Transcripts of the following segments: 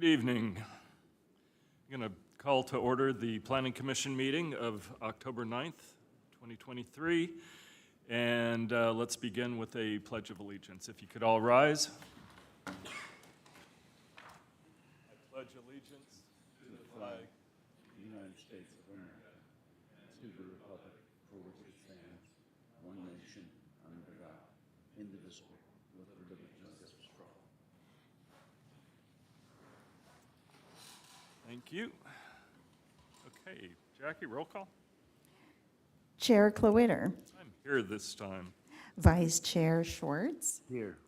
Good evening. I'm going to call to order the Planning Commission meeting of October 9th, 2023. And let's begin with a Pledge of Allegiance. If you could all rise. I pledge allegiance to the flag of the United States of America, to the republic for which it stands, one nation, under God, indivisible, with liberty and justice for all. Thank you. Okay, Jackie, roll call. Chair Clowitter, I'm here this time. Vice Chair Schwartz, Here.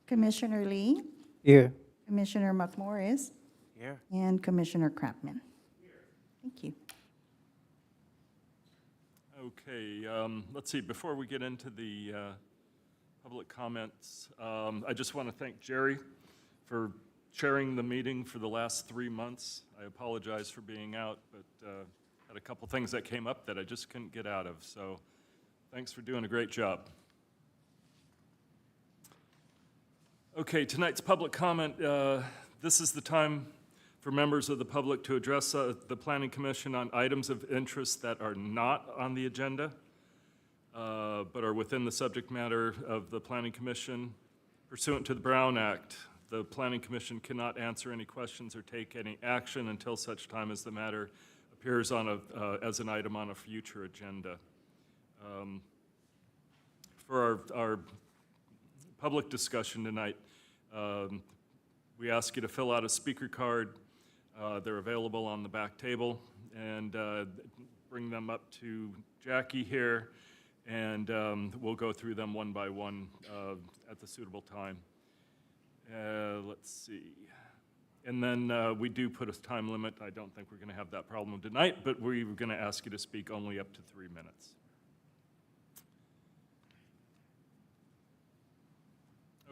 Commissioner Lee, Here. Commissioner McMorris, Here. and Commissioner Krapman. Thank you. Okay, let's see, before we get into the public comments, I just want to thank Jerry for chairing the meeting for the last 3 months. I apologize for being out, but had a couple things that came up that I just couldn't get out of, so thanks for doing a great job. Okay, tonight's public comment, this is the time for members of the public to address the Planning Commission on items of interest that are not on the agenda, but are within the subject matter of the Planning Commission. Pursuant to the Brown Act, the Planning Commission cannot answer any questions or take any action until such time as the matter appears on as an item on a future agenda. For our public discussion tonight, we ask you to fill out a speaker card. They're available on the back table, and bring them up to Jackie here, and we'll go through them one by one at the suitable time. Let's see. And then we do put a time limit. I don't think we're going to have that problem tonight, but we're going to ask you to speak only up to 3 minutes.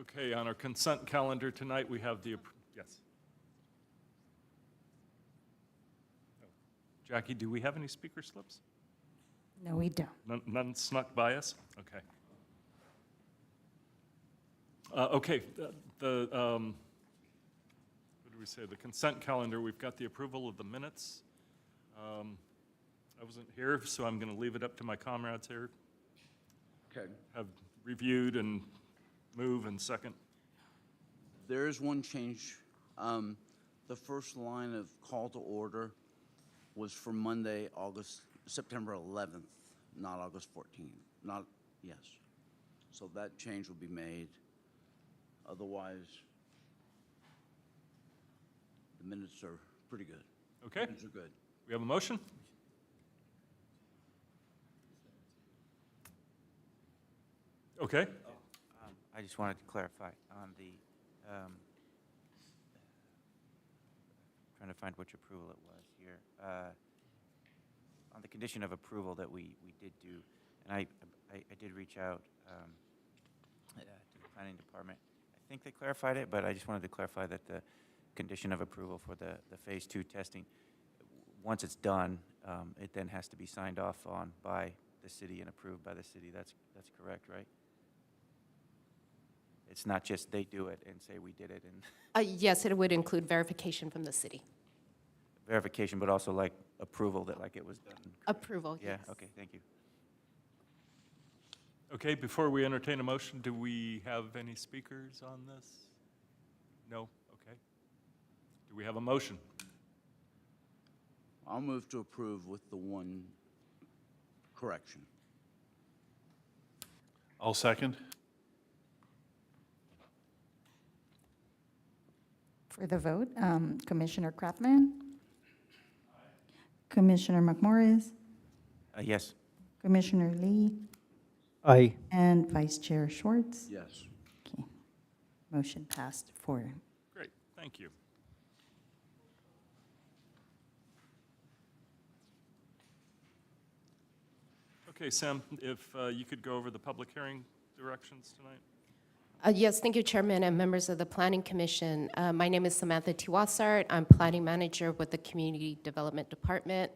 Okay, on our consent calendar tonight, we have the, yes. Oh. Jackie, do we have any speaker slips? No, we don't. None snuck by us? Okay. Okay, what did we say? The consent calendar, we've got the approval of the minutes. I wasn't here, so I'm going to leave it up to my comrades here. Okay. Have reviewed and move and second. There is one change. The first line of call to order was for Monday, September 11th, not August 14th. Yes. So that change will be made. Otherwise, the minutes are pretty good. Okay, Minutes are good. we have a motion? Okay. I just wanted to clarify on the, trying to find which approval it was here. On the condition of approval that we did do, and I did reach out to the planning department. I think they clarified it, but I just wanted to clarify that the condition of approval for the phase 2 testing, once it's done, it then has to be signed off on by the city and approved by the city. That's correct, right? It's not just they do it and say we did it and Yes, it would include verification from the city. verification, but also like approval that like it was done. Approval, Yeah, yes. okay, thank you. Okay, before we entertain a motion, do we have any speakers on this? No? Okay. Do we have a motion? I'll move to approve with the one correction. I'll second. For the vote, Commissioner Krapman, Commissioner McMorris, Yes. Commissioner Lee, Aye. and Vice Chair Schwartz. Yes. Okay. Motion passed 4. Great, thank you. Okay, Sam, if you could go over the public hearing directions tonight. Yes, thank you, Chairman and members of the Planning Commission. My name is Samantha Tiwasart. I'm Planning Manager with the Community Development Department.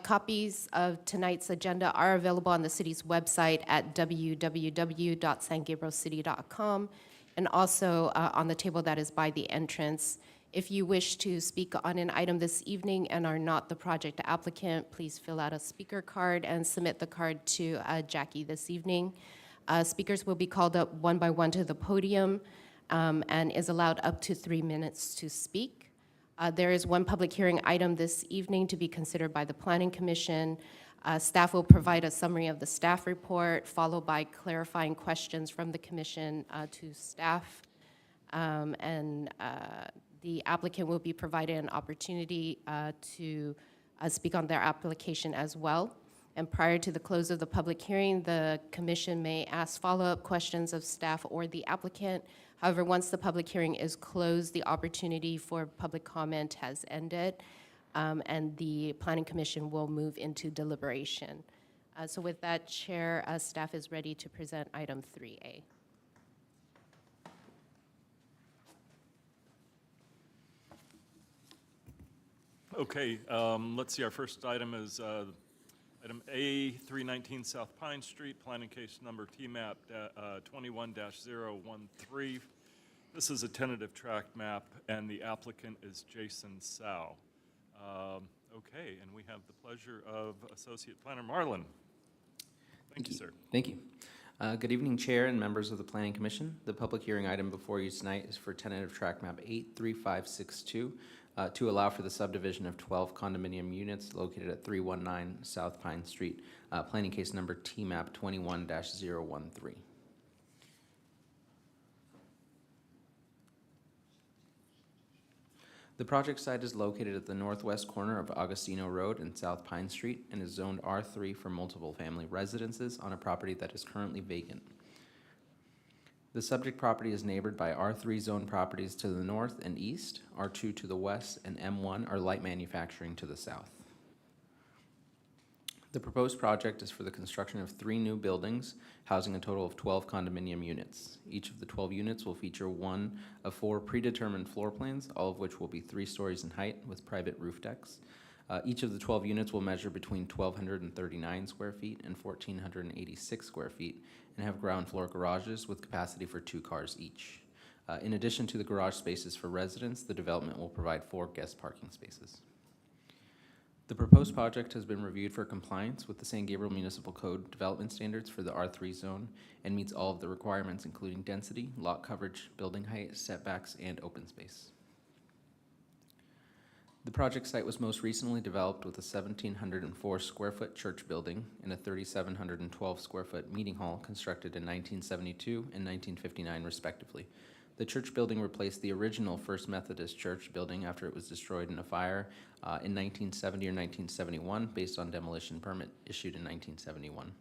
Copies of tonight's agenda are available on the city's website at www.sangabrielcity.com, and also on the table that is by the entrance If you wish to speak on an item this evening and are not the project applicant, please fill out a speaker card and submit the card to Jackie this evening. Speakers will be called up one by one to the podium and is allowed up to 3 minutes to speak. There is one public hearing item this evening to be considered by the Planning Commission. Staff will provide a summary of the staff report, followed by clarifying questions from the commission to staff. The applicant will be provided an opportunity to speak on their application as well. And prior to the close of the public hearing, the commission may ask follow-up questions of staff or the applicant. However, once the public hearing is closed, the opportunity for public comment has ended, and the Planning Commission will move into deliberation. So with that, Chair, staff is ready to present item 3A. Okay, let's see, our first item is item A, 319 South Pine Street, planning case number TMAP 21-013. This is a tentative tract map, and the applicant is Jason Sow. Okay, and we have the pleasure of Associate Planner Marlin. Thank you, sir. Thank you. Good evening, Chair and members of the Planning Commission. The public hearing item before you tonight is for tentative tract map 83562 to allow for the subdivision of 12 condominium units located at 319 South Pine Street, planning case number TMAP 21-013. The project site is located at the northwest corner of Augustino Road and South Pine Street and is zoned R3 for multiple family residences on a property that is currently vacant. The subject property is neighbored by R3 zone properties to the north and east, R2 to the west, and M1 are light manufacturing to the south. The proposed project is for the construction of 3 new buildings, housing a total of 12 condominium units. Each of the 12 units will feature one of 4 predetermined floor plans, all of which will be 3 stories in height with private roof decks. Each of the 12 units will measure between 1,239 square feet and 1,486 square feet and have ground floor garages with capacity for 2 cars each. In addition to the garage spaces for residents, the development will provide 4 guest parking spaces. The proposed project has been reviewed for compliance with the San Gabriel Municipal Code development standards for the R3 zone and meets all of the requirements, including density, lot coverage, building height, setbacks, and open space. The project site was most recently developed with a 1,704 square foot church building and a 3,712 square foot meeting hall constructed in 1972 and 1959 respectively. The church building replaced the original First Methodist Church building after it was destroyed in a fire in 1970 or 1971 based on demolition permit issued in 1971.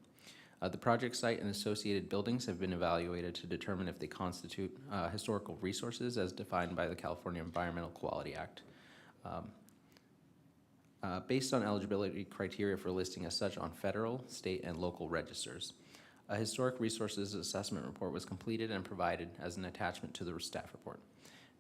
The project site and associated buildings have been evaluated to determine if they constitute historical resources as defined by the California Environmental Quality Act. Based on eligibility criteria for listing as such on federal, state, and local registers. A historic resources assessment report was completed and provided as an attachment to the staff report.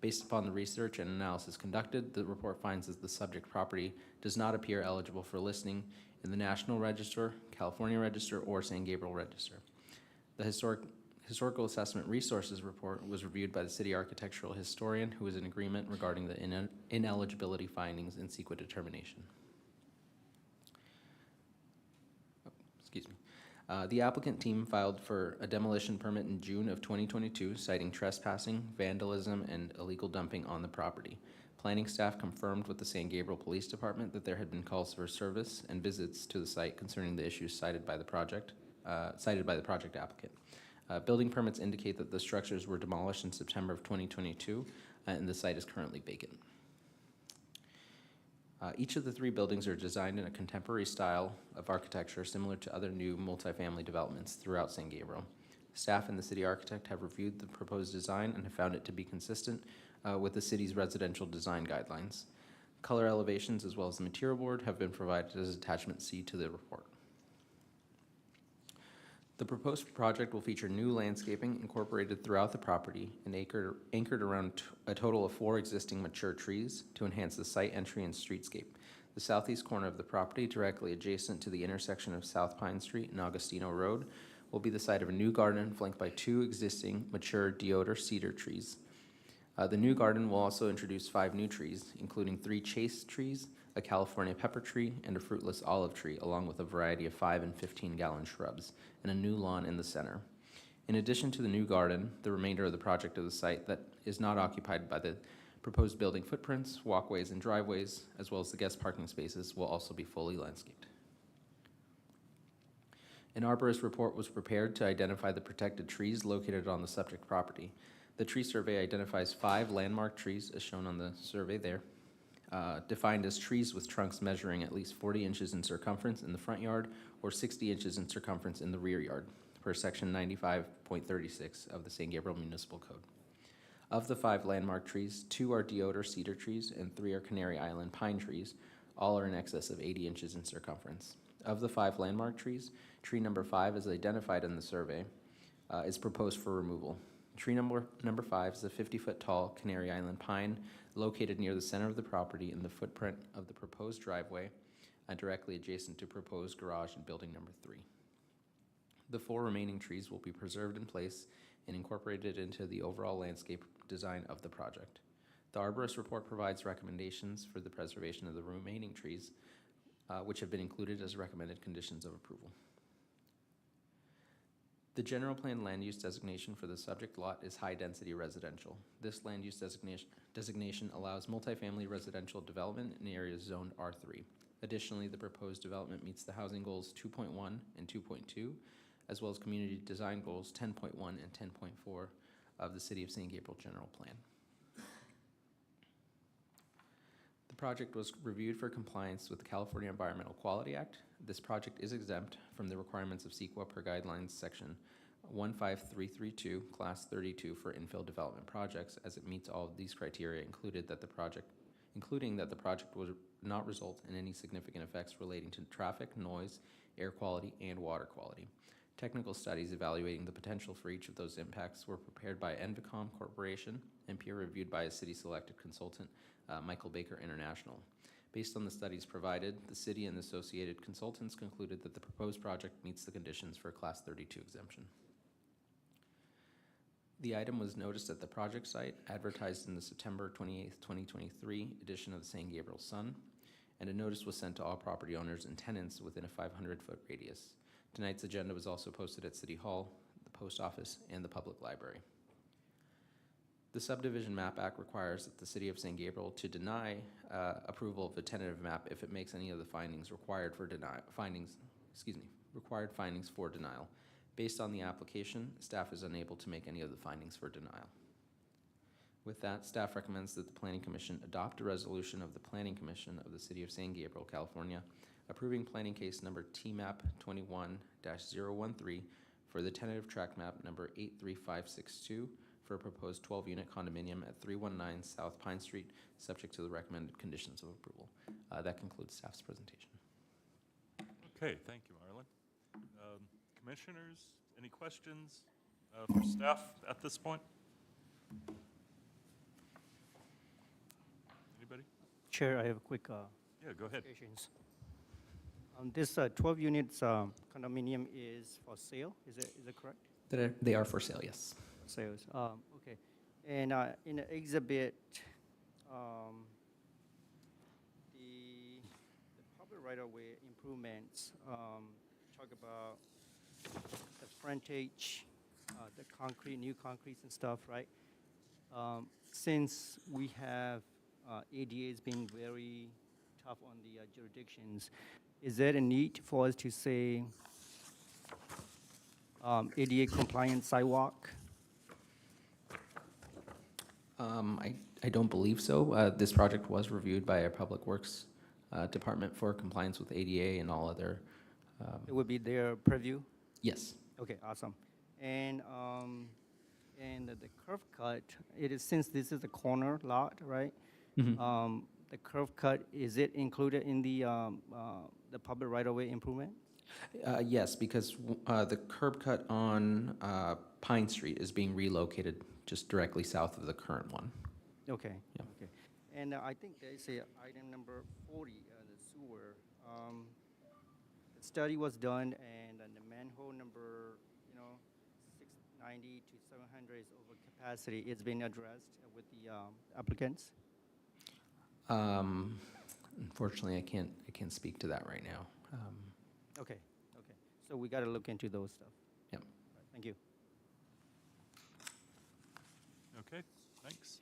Based upon the research and analysis conducted, the report finds that the subject property does not appear eligible for listing in the National Register, California Register, or San Gabriel Register. The historical assessment resources report was reviewed by the city architectural historian, who was in agreement regarding the ineligibility findings in CEQA determination. Excuse me. The applicant team filed for a demolition permit in June of 2022, citing trespassing, vandalism, and illegal dumping on the property. Planning staff confirmed with the San Gabriel Police Department that there had been calls for service and visits to the site concerning the issues cited by the project applicant. Building permits indicate that the structures were demolished in September of 2022, and the site is currently vacant. Each of the 3 buildings are designed in a contemporary style of architecture similar to other new multifamily developments throughout San Gabriel. Staff and the city architect have reviewed the proposed design and have found it to be consistent with the city's residential design guidelines. Color elevations as well as the material board have been provided as attachment C to the report. The proposed project will feature new landscaping incorporated throughout the property and anchored around a total of 4 existing mature trees to enhance the site entry and streetscape. The southeast corner of the property, directly adjacent to the intersection of South Pine Street and Augustino Road, will be the site of a new garden flanked by 2 existing mature deodar cedar trees. The new garden will also introduce 5 new trees, including 3 chaste trees, a California pepper tree, and a fruitless olive tree, along with a variety of 5 and 15-gallon shrubs, and a new lawn in the center. In addition to the new garden, the remainder of the project of the site that is not occupied by the proposed building footprints, walkways, and driveways, as well as the guest parking spaces, will also be fully landscaped. An arborist report was prepared to identify the protected trees located on the subject property. The tree survey identifies 5 landmark trees, as shown on the survey there, defined as trees with trunks measuring at least 40 inches in circumference in the front yard or 60 inches in circumference in the rear yard, per section 95.36 of the San Gabriel Municipal Code. Of the 5 landmark trees, 2 are deodar cedar trees and 3 are Canary Island pine trees. All are in excess of 80 inches in circumference. Of the 5 landmark trees, tree number 5, as identified in the survey, is proposed for removal. Tree number 5 is a 50-foot tall Canary Island pine located near the center of the property in the footprint of the proposed driveway, directly adjacent to proposed garage in building number 3. The 4 remaining trees will be preserved in place and incorporated into the overall landscape design of the project. The arborist report provides recommendations for the preservation of the remaining trees, which have been included as recommended conditions of approval. The general plan land use designation for the subject lot is high-density residential. This land use designation allows multifamily residential development in areas zoned R3. Additionally, the proposed development meets the housing goals 2.1 and 2.2, as well as community design goals 10.1 and 10.4 of the City of San Gabriel General Plan. The project was reviewed for compliance with the California Environmental Quality Act. This project is exempt from the requirements of CEQA per guidelines section 15332, class 32 for infill development projects, as it meets all of these criteria, including that the project would not result in any significant effects relating to traffic, noise, air quality, and water quality. Technical studies evaluating the potential for each of those impacts were prepared by Envicom Corporation and peer-reviewed by a city-selected consultant, Michael Baker International. Based on the studies provided, the city and associated consultants concluded that the proposed project meets the conditions for a Class 32 exemption. The item was noticed at the project site, advertised in the September 28, 2023 edition of the San Gabriel Sun, and a notice was sent to all property owners and tenants within a 500-foot radius. Tonight's agenda was also posted at City Hall, the Post Office, and the Public Library. The Subdivision Map Act requires that the City of San Gabriel to deny approval of a tentative map if it makes any of the findings required for required findings for denial. Based on the application, staff is unable to make any of the findings for denial. With that, staff recommends that the Planning Commission adopt a resolution of the Planning Commission of the City of San Gabriel, California, approving planning case number TMAP 21-013 for the tentative tract map number 83562 for a proposed 12-unit condominium at 319 South Pine Street, subject to the recommended conditions of approval. That concludes staff's presentation. Okay, thank you, Marlon. Commissioners, any questions for staff at this point? Anybody? Chair, I have a quick Yeah, go ahead. questions. This 12 units condominium is for sale, is it correct? They are for sale, yes. Sales, okay. And in the exhibit, the public right-of-way improvements, talk about the frontage, the concrete, new concretes and stuff, right? Since we have ADAs being very tough on the jurisdictions, is there a need for us to say ADA compliant sidewalk? I don't believe so. This project was reviewed by our Public Works Department for compliance with ADA and all other. It would be their purview? Yes. Okay, awesome. And the curve cut, it is, since this is a corner lot, right? Mhm. The curve cut, is it included in the public right-of-way improvement? Yes, because the curb cut on Pine Street is being relocated just directly south of the current one. Okay, Yeah. okay. And I think there is a item number 40, the sewer. The study was done, and the manhole number, 6, 9, 690 to 700 is over capacity. It's been addressed with the applicants. Unfortunately, I can't speak to that right now. Okay, okay. So we got to look into those stuff. Yep. Right, thank you. Okay, thanks.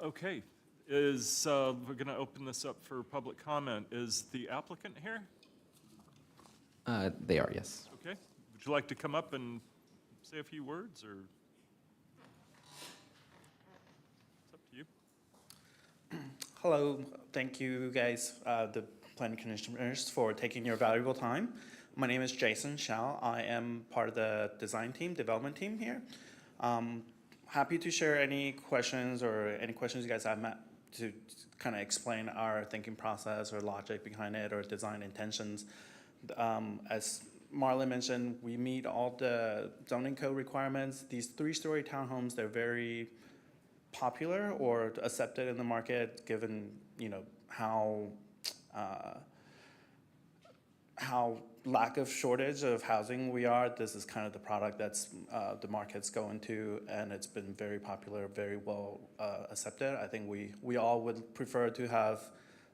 Okay, we're going to open this up for public comment. Is the applicant here? They are, yes. Okay, would you like to come up and say a few words, or? It's up to you. Hello, thank you guys, the planning commissioners, for taking your valuable time. My name is Jason Shao. I am part of the design team, development team here. Happy to share any questions you guys have to kind of explain our thinking process or logic behind it or design intentions. As Marlon mentioned, we meet all the zoning code requirements. These 3-story townhomes, they're very popular or accepted in the market, given how lack of shortage of housing we are. This is kind of the product that's the market's going to, and it's been very popular, very well accepted. I think we all would prefer to have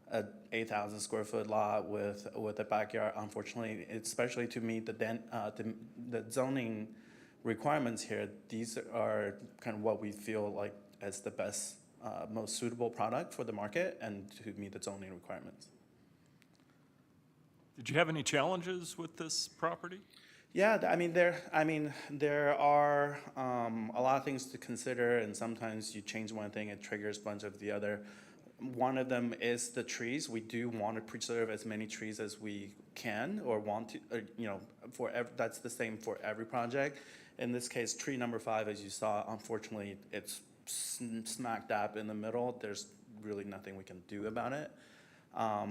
a 8,000 square foot lot with a backyard. Unfortunately, especially to meet the zoning requirements here, these are kind of what we feel like as the best, most suitable product for the market and to meet the zoning requirements. Did you have any challenges with this property? Yeah, there are a lot of things to consider, and sometimes you change one thing, it triggers a bunch of the other. One of them is the trees. We do want to preserve as many trees as we can, or want to, that's the same for every project. In this case, tree number 5, as you saw, unfortunately, it's smack dab in the middle. There's really nothing we can do about it.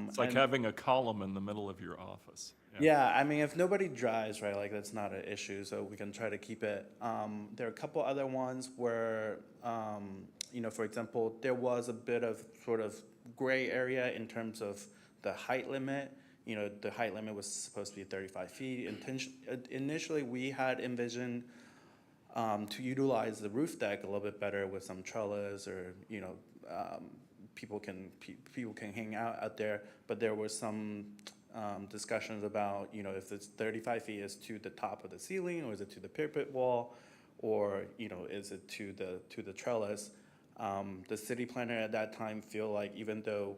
It's like having a column in the middle of your office. Yeah, if nobody drives, right, like that's not an issue, so we can try to keep it. There are a couple other ones where, for example, there was a bit of sort of gray area in terms of the height limit. The height limit was supposed to be 35 feet. Initially, we had envisioned to utilize the roof deck a little bit better with some trellis, or people can hang out there. But there was some discussions about if it's 35 feet is to the top of the ceiling, or is it to the parapet wall, or is it to the trellis. The city planner at that time feel like, even though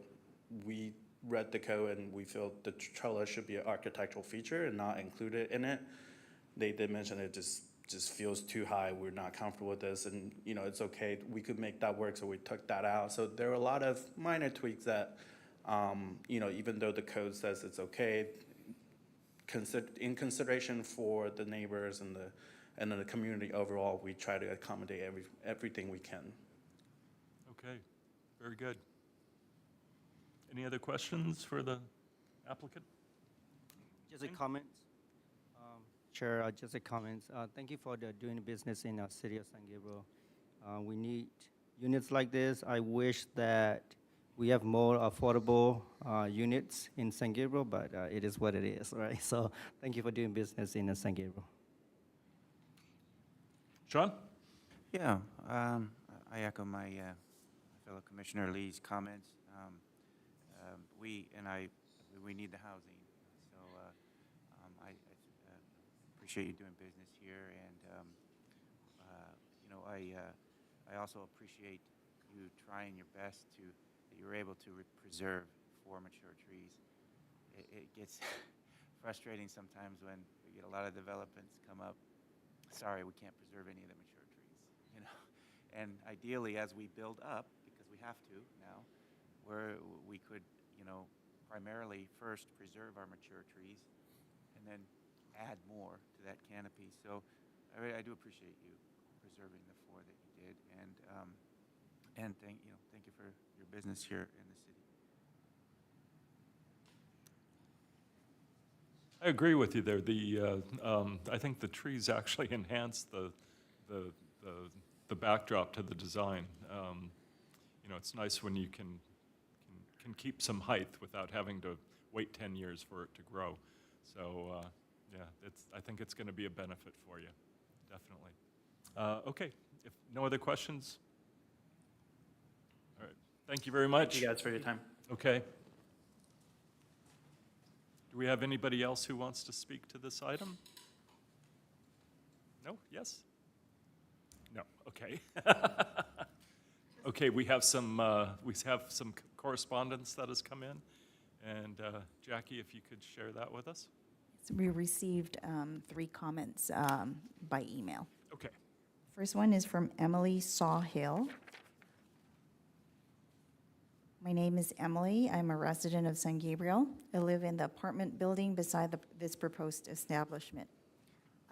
we read the code and we feel the trellis should be an architectural feature and not included in it, they did mention it just feels too high. We're not comfortable with this, and it's okay. We could make that work, so we took that out. So there are a lot of minor tweaks that, even though the code says it's okay, in consideration for the neighbors and the community overall, we try to accommodate everything we can. Okay, very good. Any other questions for the applicant? Just a comment. Chair, just a comment. Thank you for doing business in our city of San Gabriel. We need units like this. I wish that we have more affordable units in San Gabriel, but it is what it is, right? So thank you for doing business in San Gabriel. Sean? Yeah, I echo my fellow Commissioner Lee's comments. We need the housing, so I appreciate you doing business here, and I also appreciate you trying your best that you're able to preserve 4 mature trees. It gets frustrating sometimes when we get a lot of developments come up. Sorry, we can't preserve any of the mature trees, And ideally, as we build up, because we have to now, we could, primarily first preserve our mature trees, and then add more to that canopy. So I do appreciate you preserving the 4 that you did, and thank you for your business here in the city. I agree with you there. I think the trees actually enhance the backdrop to the design. It's nice when you can keep some height without having to wait 10 years for it to grow. So Yeah, I think it's going to be a benefit for you, definitely. Okay, if no other questions? All right, thank you very much. Thank you guys for your time. Okay. Do we have anybody else who wants to speak to this item? No? Yes? No, okay. Okay, we have some correspondence that has come in, and Jackie, if you could share that with us? So we received 3 comments by email. Okay. First one is from Emily Sawhill. My name is Emily. I'm a resident of San Gabriel. I live in the apartment building beside this proposed establishment.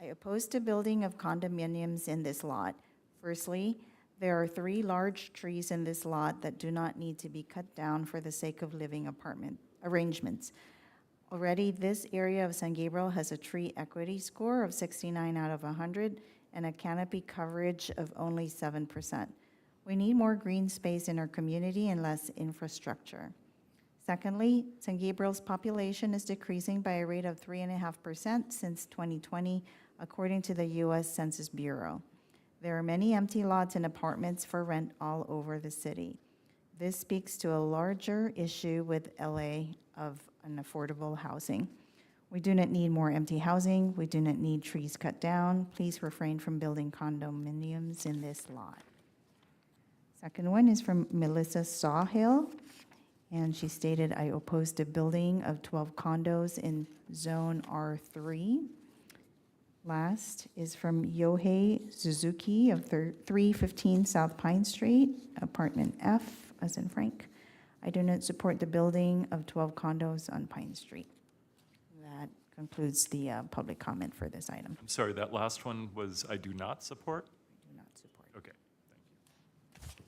I oppose the building of condominiums in this lot. Firstly, there are 3 large trees in this lot that do not need to be cut down for the sake of living apartment arrangements. Already, this area of San Gabriel has a tree equity score of 69 out of 100 and a canopy coverage of only 7%. We need more green space in our community and less infrastructure. Secondly, San Gabriel's population is decreasing by a rate of 3.5% since 2020, according to the U.S. Census Bureau. There are many empty lots and apartments for rent all over the city. This speaks to a larger issue with LA of unaffordable housing. We do not need more empty housing. We do not need trees cut down. Please refrain from building condominiums in this lot. Second one is from Melissa Sawhill, and she stated, I oppose the building of 12 condos in Zone R3. Last is from Yohei Suzuki of 315 South Pine Street, apartment F, as in Frank. I do not support the building of 12 condos on Pine Street. That concludes the public comment for this item. I'm sorry, that last one was I do not support? I do not support. Okay, thank you.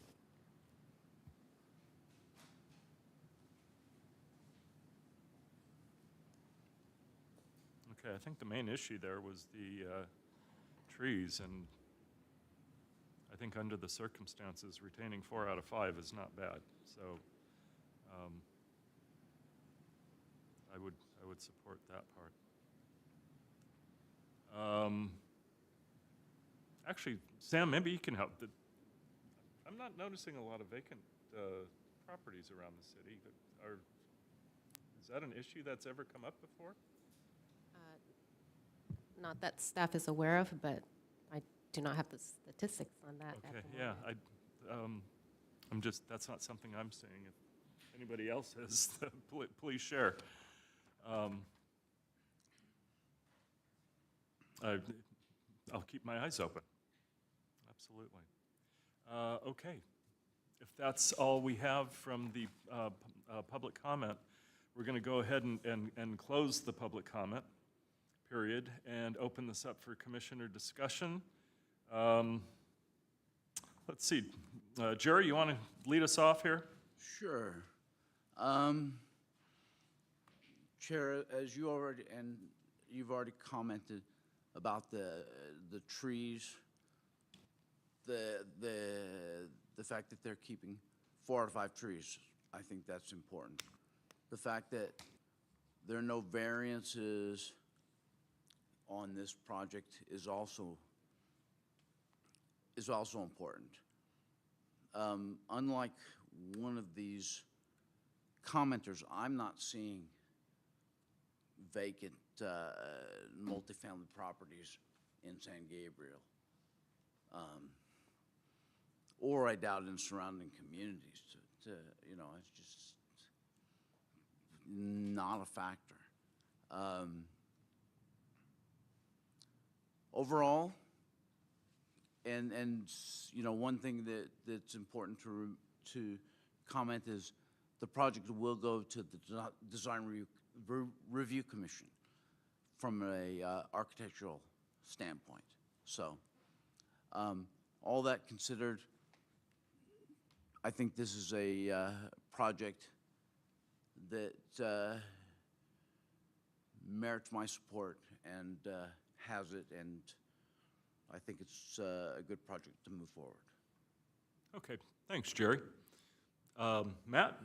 Okay, I think the main issue there was the trees, and I think under the circumstances, retaining 4 out of 5 is not bad. So I would support that part. Actually, Sam, maybe you can help. I'm not noticing a lot of vacant properties around the city. Is that an issue that's ever come up before? Not that staff is aware of, but I do not have the statistics on that at Okay, the yeah, moment. I'm just, that's not something I'm seeing. If anybody else has, please share. I'll keep my eyes open. Absolutely. Okay, if that's all we have from the public comment, we're going to go ahead and close the public comment period and open this up for commissioner discussion. Let's see, Jerry, you want to lead us off here? Sure. Chair, as you've already commented about the trees, the fact that they're keeping 4 out of 5 trees, I think that's important. The fact that there are no variances on this project is also important. Unlike one of these commenters, I'm not seeing vacant multifamily properties in San Gabriel, or I doubt in surrounding communities. It's just not a factor. Overall, and one thing that's important to comment is the project will go to the Design Review Commission from a architectural standpoint. So, all that considered, I think this is a project that merits my support and has it, and I think it's a good project to move forward. Okay, thanks, Jerry. Matt?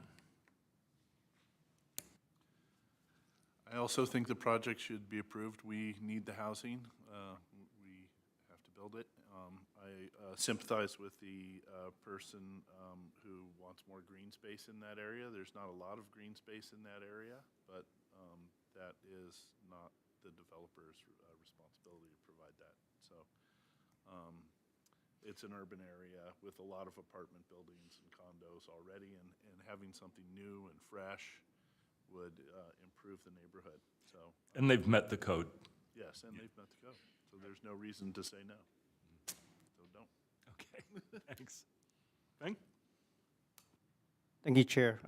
I also think the project should be approved. We need the housing. We have to build it. I sympathize with the person who wants more green space in that area. There's not a lot of green space in that area, but that is not the developer's responsibility to provide that. So it's an urban area with a lot of apartment buildings and condos already, and having something new and fresh would improve the neighborhood. So And they've met the code. yes, and they've met the code, so there's no reason to say no. So don't. Okay, thanks. Bing? Thank you, Chair.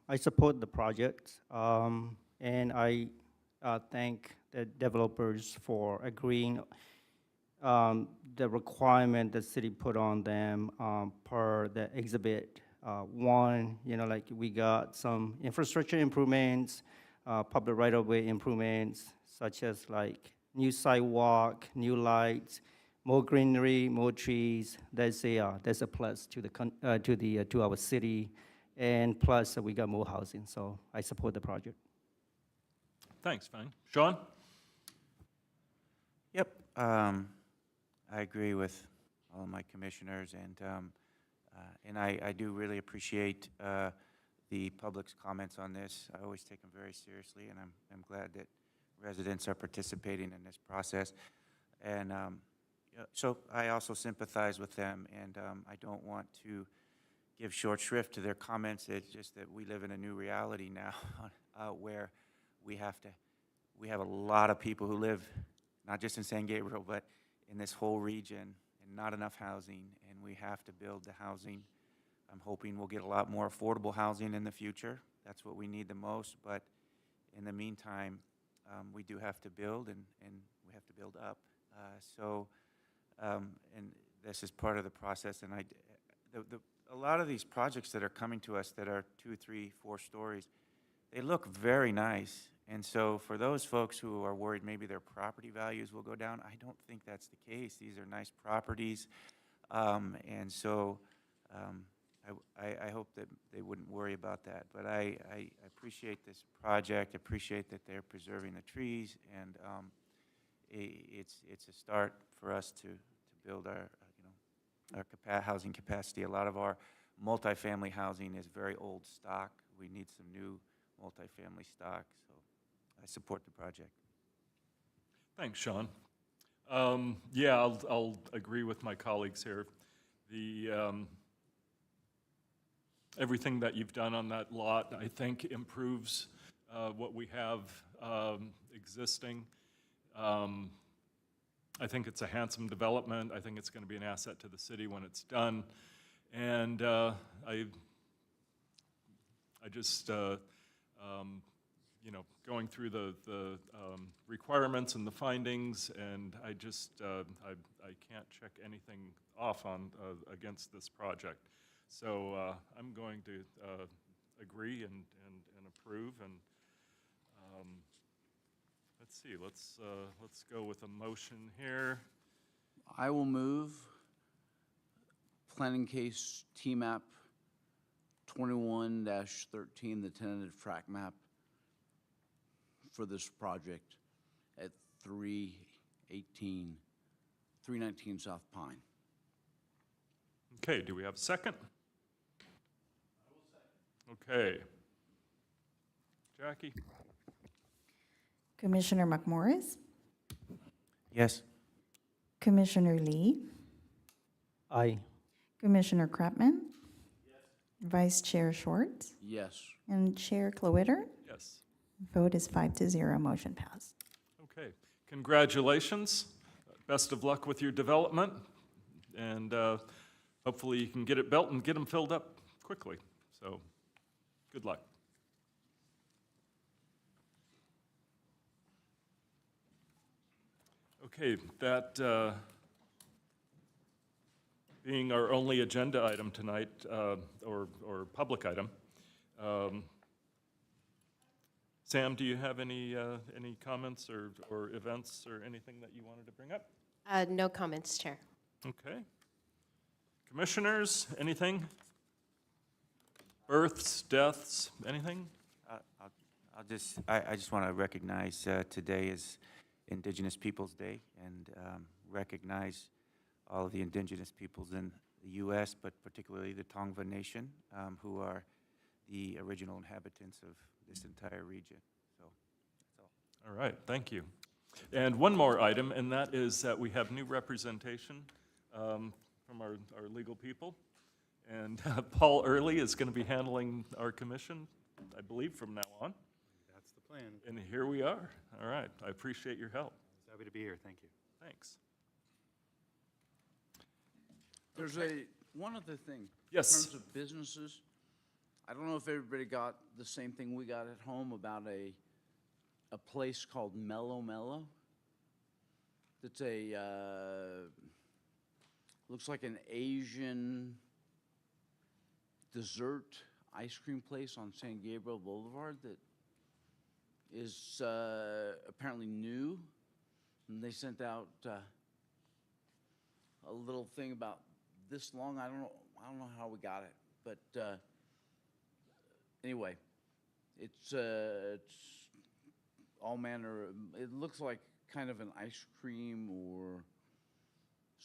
I support the project, and I thank the developers for agreeing the requirement the city put on them per the exhibit 1. You know, like we got some infrastructure improvements, public right-of-way improvements, such as like new sidewalk, new lights, more greenery, more trees. That's a plus to the to our city, and plus we got more housing. So I support the project. Thanks, Fang. Sean? Yep, I agree with all of my commissioners, and I do really appreciate the public's comments on this. I always take them very seriously, and I'm glad that residents are participating in this process. And so I also sympathize with them, and I don't want to give short shrift to their comments. It's just that we live in a new reality now where we have a lot of people who live not just in San Gabriel, but in this whole region, and not enough housing, and we have to build the housing. I'm hoping we'll get a lot more affordable housing in the future. That's what we need the most, but in the meantime, we do have to build, and we have to build up. And this is part of the process, and a lot of these projects that are coming to us that are 2, 3, 4 stories, they look very nice. And so for those folks who are worried maybe their property values will go down, I don't think that's the case. These are nice properties. And so I hope that they wouldn't worry about that. But I appreciate this project, appreciate that they're preserving the trees, and it's a start for us to build our housing capacity. A lot of our multifamily housing is very old stock. We need some new multifamily stock, so I support the project. Thanks, Sean. Yeah, I'll agree with my colleagues here. Everything that you've done on that lot, I think, improves what we have existing. I think it's a handsome development. I think it's going to be an asset to the city when it's done. And I just, going through the requirements and the findings, and I just, I can't check anything off on against this project. So I'm going to agree and approve, and let's see, let's go with a motion here. I will move planning case T-map 21-13, the tentative track map for this project at 319 South Pine. Okay, do we have a second? Okay. Jackie? Commissioner McMorris, Yes. Commissioner Lee, Aye. Commissioner Krapman, Vice Chair Schwartz, Yes. and Chair Kloetter. Yes. Vote is 5-0, motion passed. Okay, congratulations. Best of luck with your development, and hopefully you can get it built and get them filled up quickly. So, good luck. Okay, that being our only agenda item tonight, or public item, Sam, do you have any comments or events or anything that you wanted to bring up? No comments, Chair. Okay. Commissioners, anything? Births, deaths, anything? I just want to recognize today is Indigenous Peoples' Day and recognize all of the indigenous peoples in the U.S., but particularly the Tongva Nation, who are the original inhabitants of this entire region. So that's all. All right, thank you. And one more item, and that is that we have new representation from our legal people. And Paul Early is going to be handling our commission, I believe, from now on. That's the plan. And here we are. All right, I appreciate your help. Happy to be here, thank you. Thanks. There's one other thing. Yes. In terms of businesses, I don't know if everybody got the same thing we got at home about a place called Mellow Mellow. It's looks like an Asian dessert ice cream place on San Gabriel Boulevard that is apparently new. And they sent out a little thing about this long. I don't know how we got it, but anyway, it's all manner. It looks like kind of an ice cream or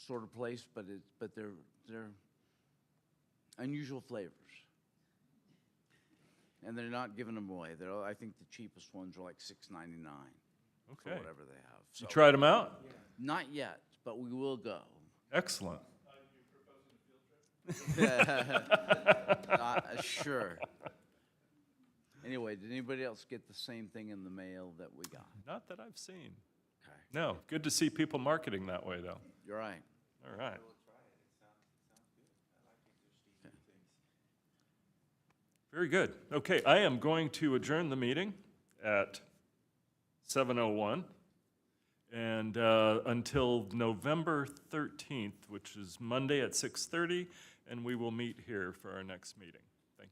sort of place, but they're unusual flavors, and they're not giving them away. I think the cheapest ones are like $6.99 for Okay. whatever they have. So You tried them out? not yet, but we will go. Excellent. Sure. Anyway, did anybody else get the same thing in the mail that we got? Not that I've seen. Okay, No, good to see people marketing that way, though. you're right. All right. Very good. Okay, I am going to adjourn the meeting at 7:01 and until November 13th, which is Monday at 6:30, and we will meet here for our next meeting.